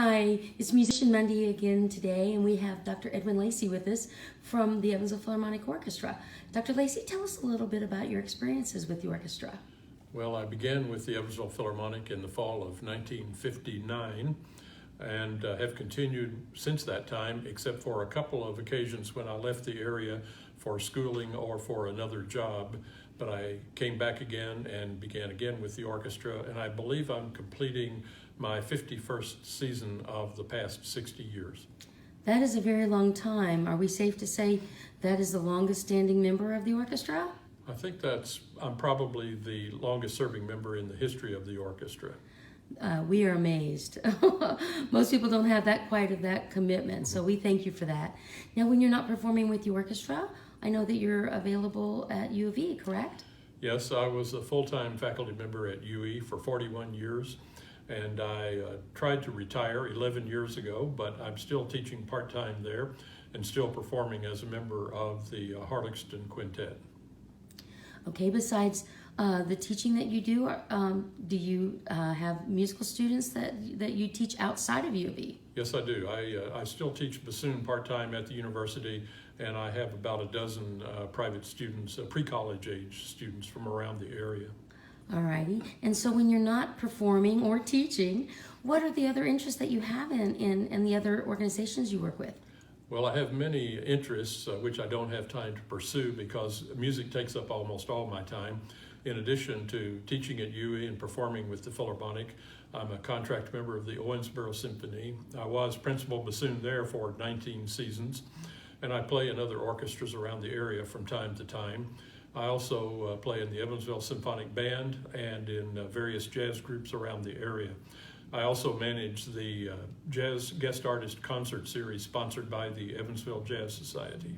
Hi, it's Musician Monday again today, and we have Dr. Edwin Lacy with us from the Evansville Philharmonic Orchestra. Dr. Lacy, tell us a little bit about your experiences with the orchestra. Well, I began with the Evansville Philharmonic in the fall of 1959 and have continued since that time, except for a couple of occasions when I left the area for schooling or for another job. But I came back again and began again with the orchestra, and I believe I'm completing my 51st season of the past 60 years. That is a very long time. Are we safe to say that is the longest standing member of the orchestra? I think I'm probably the longest serving member in the history of the orchestra. We are amazed. Most people don't have quite of that commitment, so we thank you for that. Now, when you're not performing with the orchestra, I know that you're available at U of E, correct? Yes, I was a full-time faculty member at UE for 41 years, and I tried to retire 11 years ago, but I'm still teaching part-time there and still performing as a member of the Harlexton Quintet. Okay, besides the teaching that you do you have musical students that you teach outside of U of E? Yes, I do. I still teach bassoon part-time at the university, and I have about a dozen private students, pre-college age students from around the area. All righty. And so when you're not performing or teaching, what are the other interests that you have in the other organizations you work with? Well, I have many interests which I don't have time to pursue because music takes up almost all my time. In addition to teaching at UE and performing with the Philharmonic, I'm a contract member of the Owensboro Symphony. I was principal bassoon there for 19 seasons, and I play in other orchestras around the area from time to time. I also play in the Evansville Symphonic Band and in various jazz groups around the area. I also manage the Jazz Guest Artist Concert Series sponsored by the Evansville Jazz Society.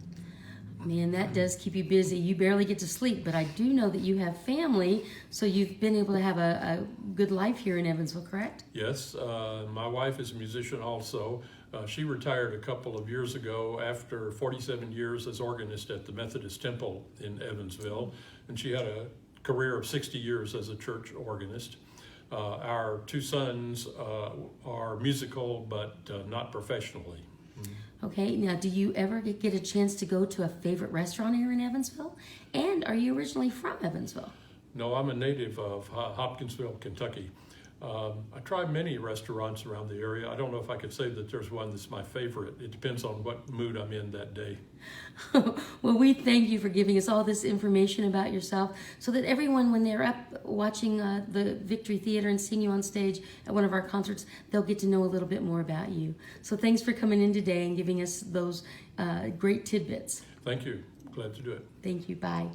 Man, that does keep you busy. You barely get to sleep, but I do know that you have family, so you've been able to have a good life here in Evansville, correct? Yes, my wife is a musician also. She retired a couple of years ago after 47 years as organist at the Methodist Temple in Evansville, and she had a career of 60 years as a church organist. Our two sons are musical, but not professionally. Okay, now do you ever get a chance to go to a favorite restaurant here in Evansville? And are you originally from Evansville? No, I'm a native of Hopkinsville, Kentucky. I try many restaurants around the area. I don't know if I could say that there's one that's my favorite. It depends on what mood I'm in that day. Well, we thank you for giving us all this information about yourself so that everyone, when they're up watching the Victory Theater and seeing you on stage at one of our concerts, they'll get to know a little bit more about you. So thanks for coming in today and giving us those great tidbits. Thank you. Glad to do it. Thank you. Bye.